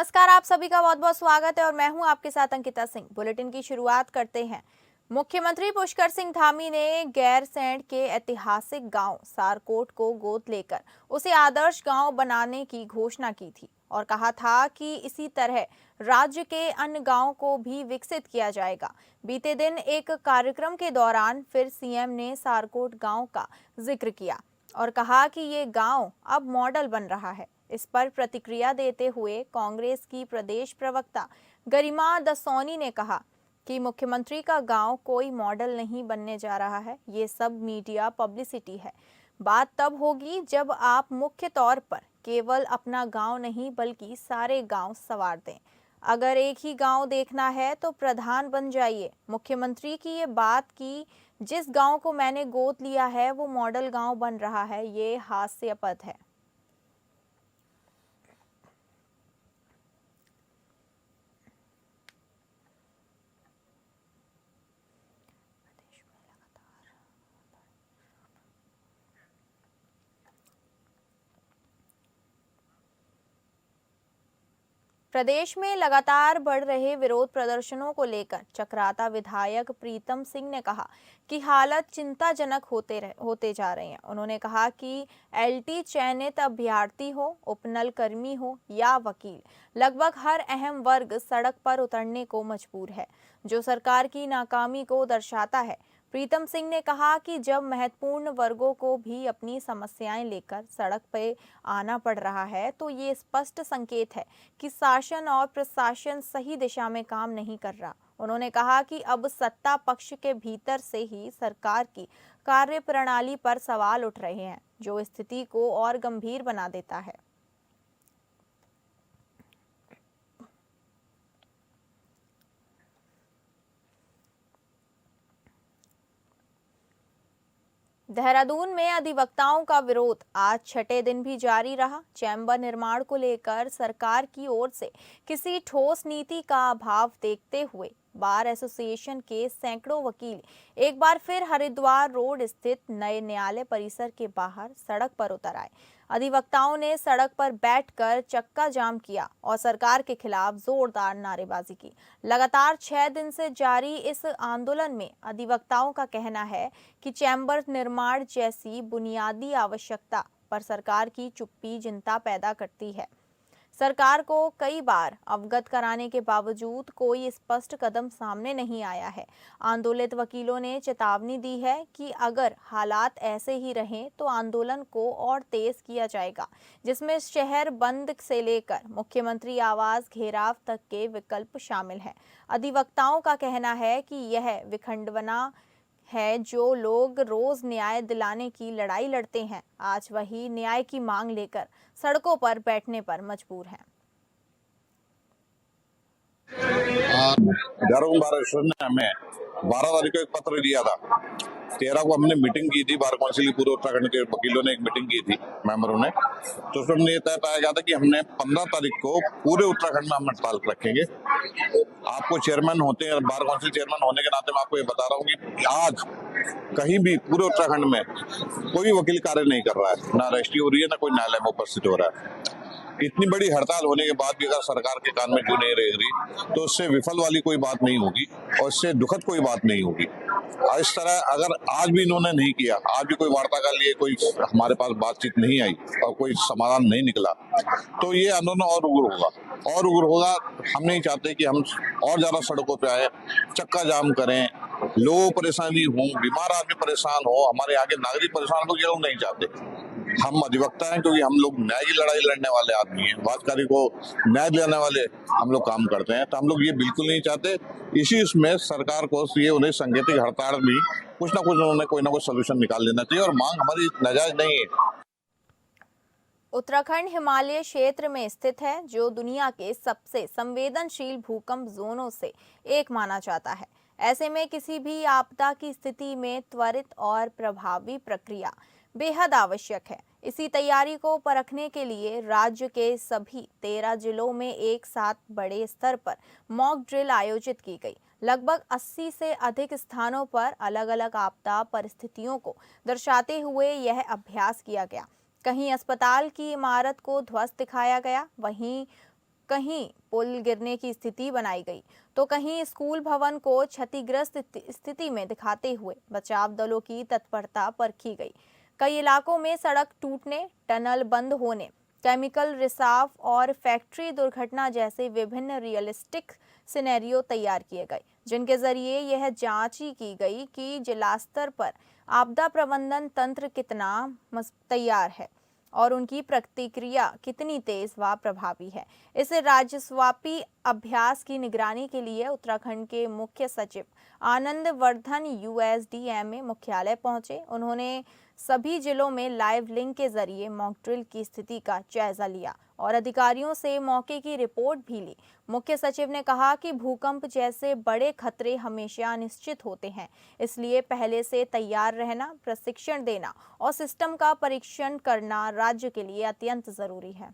नमस्कार, आप सभी का बहुत बहुत स्वागत है और मैं हूं आपके साथ अंकिता सिंह। बुलेटिन की शुरुआत करते हैं। मुख्यमंत्री पुष्कर सिंह धामी ने गैरसैंण के ऐतिहासिक गांव सारकोट को गोद लेकर उसे आदर्श गांव बनाने की घोषणा की थी और कहा था कि इसी तरह राज्य के अन्य गांवों को भी विकसित किया जाएगा। बीते दिन एक कार्यक्रम के दौरान फिर सीएम ने सारकोट गांव का जिक्र किया और कहा कि ये गांव अब मॉडल बन रहा है। इस पर प्रतिक्रिया देते हुए कांग्रेस की प्रदेश प्रवक्ता गरिमा दसौनी ने कहा कि मुख्यमंत्री का गांव कोई मॉडल नहीं बनने जा रहा है, ये सब मीडिया पब्लिसिटी है। बात तब होगी जब आप मुख्य तौर पर केवल अपना गांव नहीं बल्कि सारे गांव संवार दें। अगर एक ही गांव देखना है तो प्रधान बन जाइए। मुख्यमंत्री की ये बात कि जिस गांव को मैंने गोद लिया है वो मॉडल गांव बन रहा है, ये हास्यास्पद है। प्रदेश में लगातार बढ़ रहे विरोध प्रदर्शनों को लेकर चक्राता विधायक प्रीतम सिंह ने कहा कि हालत चिंताजनक होते जा रहे हैं। उन्होंने कहा कि एलटी चयनित अभ्यर्थी हो, उपनल कर्मी हो या वकील, लगभग हर अहम वर्ग सड़क पर उतरने को मजबूर है, जो सरकार की नाकामी को दर्शाता है। प्रीतम सिंह ने कहा कि जब महत्वपूर्ण वर्गों को भी अपनी समस्याएं लेकर सड़क पर आना पड़ रहा है तो ये स्पष्ट संकेत है कि शासन और प्रशासन सही दिशा में काम नहीं कर रहा। उन्होंने कहा कि अब सत्ता पक्ष के भीतर से ही सरकार की कार्यप्रणाली पर सवाल उठ रहे हैं, जो स्थिति को और गंभीर बना देता है। देहरादून में अधिवक्ताओं का विरोध आज छठे दिन भी जारी रहा। चैम्बर निर्माण को लेकर सरकार की ओर से किसी ठोस नीति का अभाव देखते हुए बार एसोसिएशन के सैकड़ों वकील एक बार फिर हरिद्वार रोड स्थित नए न्यायालय परिसर के बाहर सड़क पर उतर आए। अधिवक्ताओं ने सड़क पर बैठकर चक्का जाम किया और सरकार के खिलाफ जोरदार नारेबाजी की। लगातार 6 दिन से जारी इस आंदोलन में अधिवक्ताओं का कहना है कि चैम्बर निर्माण जैसी बुनियादी आवश्यकता पर सरकार की चुप्पी चिंता पैदा करती है। सरकार को कई बार अवगत कराने के बावजूद कोई स्पष्ट कदम सामने नहीं आया है। आंदोलित वकीलों ने चेतावनी दी है कि अगर हालात ऐसे ही रहें तो आंदोलन को और तेज किया जाएगा, जिसमें शहर बंद से लेकर मुख्यमंत्री आवास घेराव तक के विकल्प शामिल हैं। अधिवक्ताओं का कहना है कि यह विखंडना है जो लोग रोज न्याय दिलाने की लड़ाई लड़ते हैं, आज वही न्याय की मांग लेकर सड़कों पर बैठने पर मजबूर हैं। धर्म बार ने हमें 12 तारीख को एक पत्र दिया था। 13 को हमने मीटिंग की थी, बार काउंसिल पूरे उत्तराखंड के वकीलों ने एक मीटिंग की थी मेंबरों ने। तो उसमें हमने ये तय पाया गया था कि हमने 15 तारीख को पूरे उत्तराखंड में हम हड़ताल रखेंगे। आपको चेयरमैन होते हैं, बार काउंसिल चेयरमैन होने के नाते मैं आपको ये बता रहा हूँ कि आज कहीं भी पूरे उत्तराखंड में कोई वकील कार्य नहीं कर रहा है, ना रजिस्ट्री हो रही है, ना कोई न्यायालय में उपस्थित हो रहा है। इतनी बड़ी हड़ताल होने के बाद भी अगर सरकार के कान में क्यों नहीं रह रही, तो उससे विफल वाली कोई बात नहीं होगी और इससे दुखद कोई बात नहीं होगी। इस तरह अगर आज भी इन्होंने नहीं किया, आज भी कोई वार्ता के लिए कोई हमारे पास बातचीत नहीं आई और कोई समाधान नहीं निकला, तो ये आंदोलन और उग्र होगा। हम नहीं चाहते कि हम और ज्यादा सड़कों पे आए, चक्का जाम करें, लोग परेशानी हो, बीमार आदमी परेशान हो, हमारे आगे नागरिक परेशान हो, ये लोग नहीं चाहते। हम अधिवक्ता हैं क्योंकि हम लोग न्याय की लड़ाई लड़ने वाले आदमी हैं, वादकारी को न्याय दिलाने वाले हम लोग काम करते हैं, तो हम लोग ये बिल्कुल नहीं चाहते। इसी उसमें सरकार को ये उन्हें सांकेतिक हड़ताल भी कुछ ना कुछ उन्होंने कोई ना कोई सोल्यूशन निकाल लेना चाहिए और मांग हमारी नाजायज नहीं है। उत्तराखंड हिमालय क्षेत्र में स्थित है, जो दुनिया के सबसे संवेदनशील भूकंप जोनों से एक माना जाता है। ऐसे में किसी भी आपदा की स्थिति में त्वरित और प्रभावी प्रक्रिया बेहद आवश्यक है। इसी तैयारी को परखने के लिए राज्य के सभी 13 जिलों में एक साथ बड़े स्तर पर मॉक ड्रिल आयोजित की गई। लगभग 80 से अधिक स्थानों पर अलग अलग आपदा परिस्थितियों को दर्शाते हुए यह अभ्यास किया गया। कहीं अस्पताल की इमारत को ध्वस्त दिखाया गया, वहीं कहीं पुल गिरने की स्थिति बनाई गई तो कहीं स्कूल भवन को क्षतिग्रस्त स्थिति में दिखाते हुए बचाव दलों की तत्परता परखी गई। कई इलाकों में सड़क टूटने, टनल बंद होने, केमिकल रिसाव और फैक्ट्री दुर्घटना जैसे विभिन्न रियलिस्टिक सिनेरियो तैयार किए गए, जिनके जरिए यह जांच की गई कि जिला स्तर पर आपदा प्रबंधन तंत्र कितना तैयार है और उनकी प्रतिक्रिया कितनी तेज व प्रभावी है। इस राज्यव्यापी अभ्यास की निगरानी के लिए उत्तराखंड के मुख्य सचिव आनंद वर्धन USDMA मुख्यालय पहुंचे। उन्होंने सभी जिलों में लाइव लिंक के जरिए मॉक ड्रिल की स्थिति का जायजा लिया और अधिकारियों से मौके की रिपोर्ट भी ली। मुख्य सचिव ने कहा कि भूकंप जैसे बड़े खतरे हमेशा अनिश्चित होते हैं, इसलिए पहले से तैयार रहना, प्रशिक्षण देना और सिस्टम का परीक्षण करना राज्य के लिए अत्यंत जरूरी है।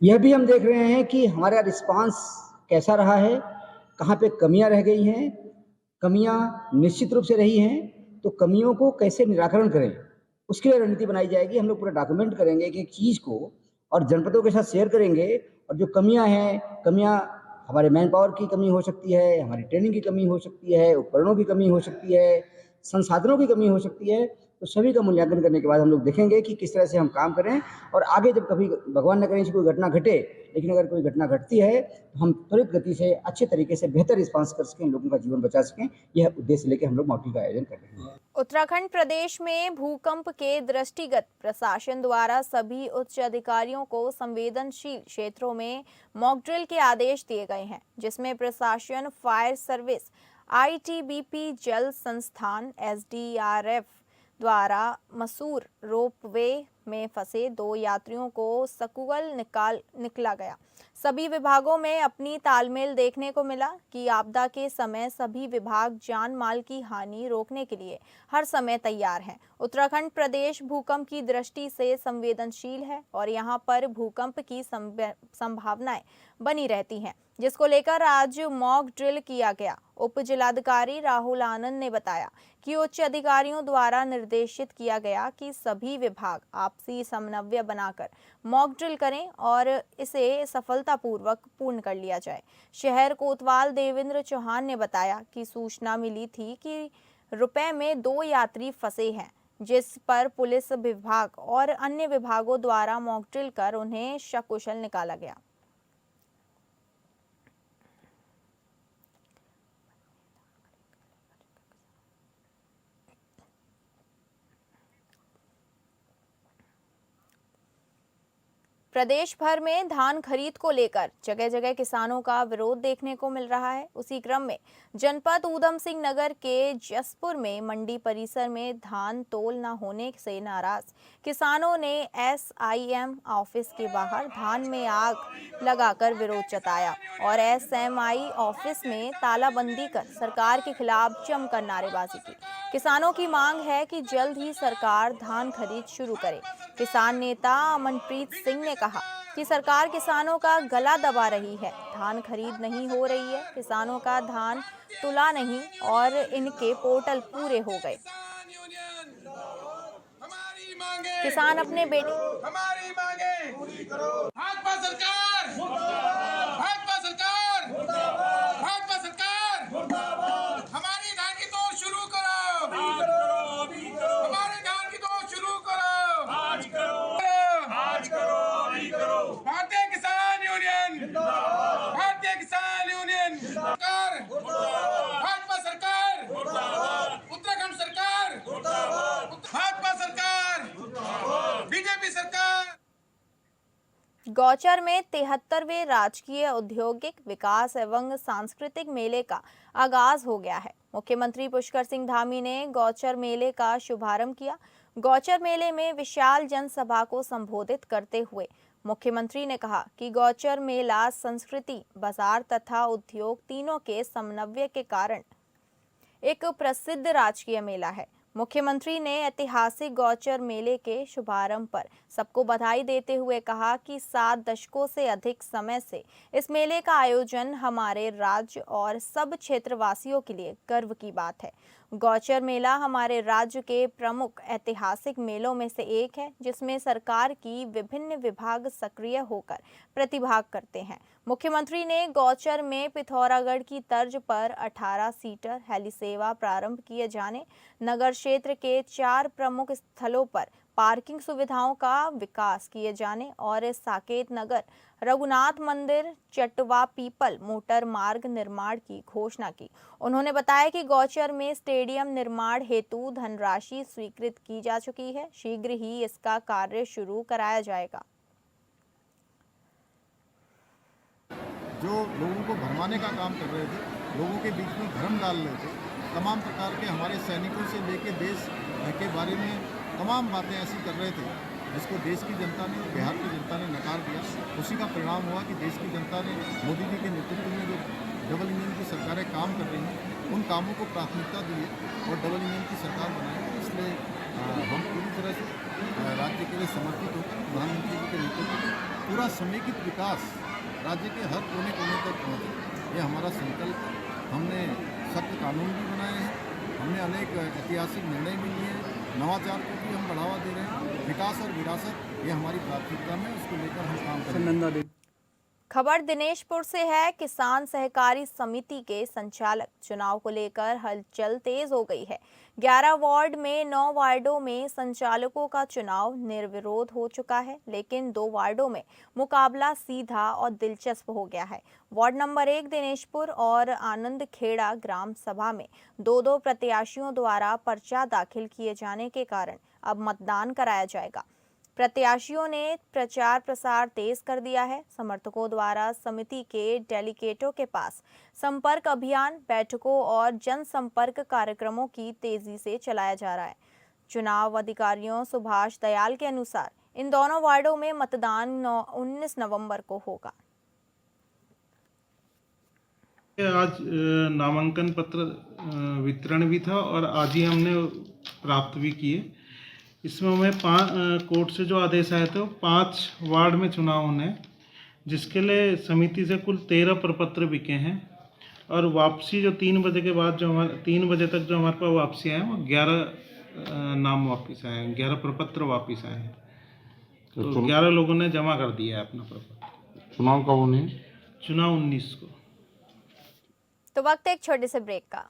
यह भी हम देख रहे हैं कि हमारा रिस्पांस कैसा रहा है, कहाँ पे कमियां रह गई हैं। कमियां निश्चित रूप से रही हैं, तो कमियों को कैसे निराकरण करें, उसके लिए रणनीति बनाई जाएगी। हम लोग पूरा डॉक्यूमेंट करेंगे एक चीज़ को और जनपदों के साथ शेयर करेंगे। और जो कमियां हैं, कमियां हमारे मैन पावर की कमी हो सकती है, हमारी ट्रेनिंग की कमी हो सकती है, उपकरणों की कमी हो सकती है, संसाधनों की कमी हो सकती है। तो सभी का मूल्यांकन करने के बाद हम लोग देखेंगे कि किस तरह से हम काम करें और आगे जब कभी भगवान न करे कोई घटना घटे, लेकिन अगर कोई घटना घटती है तो हम त्वरित गति से अच्छे तरीके से बेहतर रिस्पांस कर सकें, लोगों का जीवन बचा सकें। यह उद्देश्य लेकर हम लोग मॉक ड्रिल का आयोजन कर रहे हैं। उत्तराखंड प्रदेश में भूकंप के दृष्टिगत प्रशासन द्वारा सभी उच्च अधिकारियों को संवेदनशील क्षेत्रों में मॉक ड्रिल के आदेश दिए गए हैं, जिसमें प्रशासन, फायर सर्विस, ITBP, जल संस्थान, SDRF द्वारा मसूर रोपवे में फंसे 2 यात्रियों को सकुशल निकला गया। सभी विभागों में अपनी तालमेल देखने को मिला कि आपदा के समय सभी विभाग जान माल की हानि रोकने के लिए हर समय तैयार हैं। उत्तराखंड प्रदेश भूकंप की दृष्टि से संवेदनशील है और यहाँ पर भूकंप की संभावनाएं बनी रहती हैं, जिसको लेकर आज मॉक ड्रिल किया गया। उप जिलाधिकारी राहुल आनंद ने बताया कि उच्च अधिकारियों द्वारा निर्देशित किया गया कि सभी विभाग आपसी समन्वय बनाकर मॉक ड्रिल करें और इसे सफलतापूर्वक पूर्ण कर लिया जाए। शहर कोतवाल देवेंद्र चौहान ने बताया कि सूचना मिली थी कि रुपए में 2 यात्री फंसे हैं, जिस पर पुलिस विभाग और अन्य विभागों द्वारा मॉक ड्रिल कर उन्हें सकुशल निकाला गया। प्रदेश भर में धान खरीद को लेकर जगह जगह किसानों का विरोध देखने को मिल रहा है। उसी क्रम में जनपद ऊधम सिंह नगर के जसपुर में मंडी परिसर में धान तोल न होने से नाराज किसानों ने SIM ऑफिस के बाहर धान में आग लगाकर विरोध जताया और SMI ऑफिस में तालाबंदी कर सरकार के खिलाफ जमकर नारेबाजी की। किसानों की मांग है कि जल्द ही सरकार धान खरीद शुरू करे। किसान नेता अमनप्रीत सिंह ने कहा कि सरकार किसानों का गला दबा रही है, धान खरीद नहीं हो रही है, किसानों का धान तुला नहीं और इनके पोर्टल पूरे हो गए। किसान अपने बेटे हमारी मांगे पूरी करो। भाजपा सरकार मुर्दाबाद, भाजपा सरकार मुर्दाबाद, भाजपा सरकार मुर्दाबाद। हमारी धान की तोड़ शुरू करो, हमारे धान की तोड़ शुरू करो, आज करो, आज करो, अभी करो। भारतीय किसान यूनियन जिंदाबाद, भारतीय किसान यूनियन सरकार मुर्दाबाद, भाजपा सरकार मुर्दाबाद, उत्तराखंड सरकार मुर्दाबाद, भाजपा सरकार मुर्दाबाद, बीजेपी सरकार। गौचर में 73वें राजकीय औद्योगिक विकास एवं सांस्कृतिक मेले का आगाज हो गया है। मुख्यमंत्री पुष्कर सिंह धामी ने गौचर मेले का शुभारंभ किया। गौचर मेले में विशाल जनसभा को संबोधित करते हुए मुख्यमंत्री ने कहा कि गौचर मेला संस्कृति, बाजार तथा उद्योग तीनों के समन्वय के कारण एक प्रसिद्ध राजकीय मेला है। मुख्यमंत्री ने ऐतिहासिक गौचर मेले के शुभारंभ पर सबको बधाई देते हुए कहा कि 7 दशकों से अधिक समय से इस मेले का आयोजन हमारे राज्य और सब क्षेत्रवासियों के लिए गर्व की बात है। गौचर मेला हमारे राज्य के प्रमुख ऐतिहासिक मेलों में से एक है, जिसमें सरकार की विभिन्न विभाग सक्रिय होकर प्रतिभाग करते हैं। मुख्यमंत्री ने गौचर में पिथौरागढ़ की तर्ज पर 18 सीटर हेली सेवा प्रारंभ किए जाने, नगर क्षेत्र के 4 प्रमुख स्थलों पर पार्किंग सुविधाओं का विकास किए जाने और साकेत नगर, रघुनाथ मंदिर, चटवा पीपल मोटर मार्ग निर्माण की घोषणा की। उन्होंने बताया कि गौचर में स्टेडियम निर्माण हेतु धनराशि स्वीकृत की जा चुकी है। शीघ्र ही इसका कार्य शुरू कराया जाएगा। जो लोगों को भरमाने का काम कर रहे थे, लोगों के बीच में भ्रम डाल रहे थे, तमाम प्रकार के हमारे सैनिकों से लेके देश के बारे में तमाम बातें ऐसी कर रहे थे जिसको देश की जनता ने और बिहार की जनता ने नकार दिया। उसी का परिणाम हुआ कि देश की जनता ने मोदी जी के नेतृत्व में जो डबल इंजन की सरकारें काम कर रही हैं, उन कामों को प्राथमिकता दी है और डबल इंजन की सरकार बनाई। इसलिए हम पूरी तरह से राज्य के लिए समर्पित होकर प्रधानमंत्री जी के नेतृत्व में पूरा समेकित विकास राज्य के हर कोने कोने तक पहुँचे, ये हमारा संकल्प है। हमने सख्त कानून भी बनाए हैं, हमने अनेक ऐतिहासिक निर्णय भी लिए हैं, नवाचार को भी हम बढ़ावा दे रहे हैं। विकास और विरासत ये हमारी प्राथमिकता में, उसको लेकर हम काम करेंगे। खबर दिनेशपुर से है। किसान सहकारी समिति के संचालक चुनाव को लेकर हलचल तेज हो गई है। 11 वार्ड में 9 वार्डों में संचालकों का चुनाव निर्विरोध हो चुका है, लेकिन 2 वार्डों में मुकाबला सीधा और दिलचस्प हो गया है। वार्ड नंबर 1 दिनेशपुर और आनंद खेड़ा ग्राम सभा में 2-2 प्रत्याशियों द्वारा पर्चा दाखिल किए जाने के कारण अब मतदान कराया जाएगा। प्रत्याशियों ने प्रचार प्रसार तेज कर दिया है। समर्थकों द्वारा समिति के डेलीगेटों के पास संपर्क अभियान, बैठकों और जनसंपर्क कार्यक्रमों की तेजी से चलाया जा रहा है। चुनाव अधिकारियों सुभाष दयाल के अनुसार इन दोनों वार्डों में मतदान 19 नवंबर को होगा। आज नामांकन पत्र वितरण भी था और आज ही हमने प्राप्त भी किए। इसमें हमें कोर्ट से जो आदेश आए थे 5 वार्ड में चुनाव होने, जिसके लिए समिति से कुल 13 प्रपत्र बिके हैं और वापसी जो 3 बजे के बाद जो 3 बजे तक जो हमारे पास वापसी आए वो 11 नाम वापस आए हैं, 11 प्रपत्र वापस आए हैं। तो 11 लोगों ने जमा कर दिया है अपना प्रपत्र। चुनाव कब होने? चुनाव 19 को। तो वक्त एक छोटे से ब्रेक का।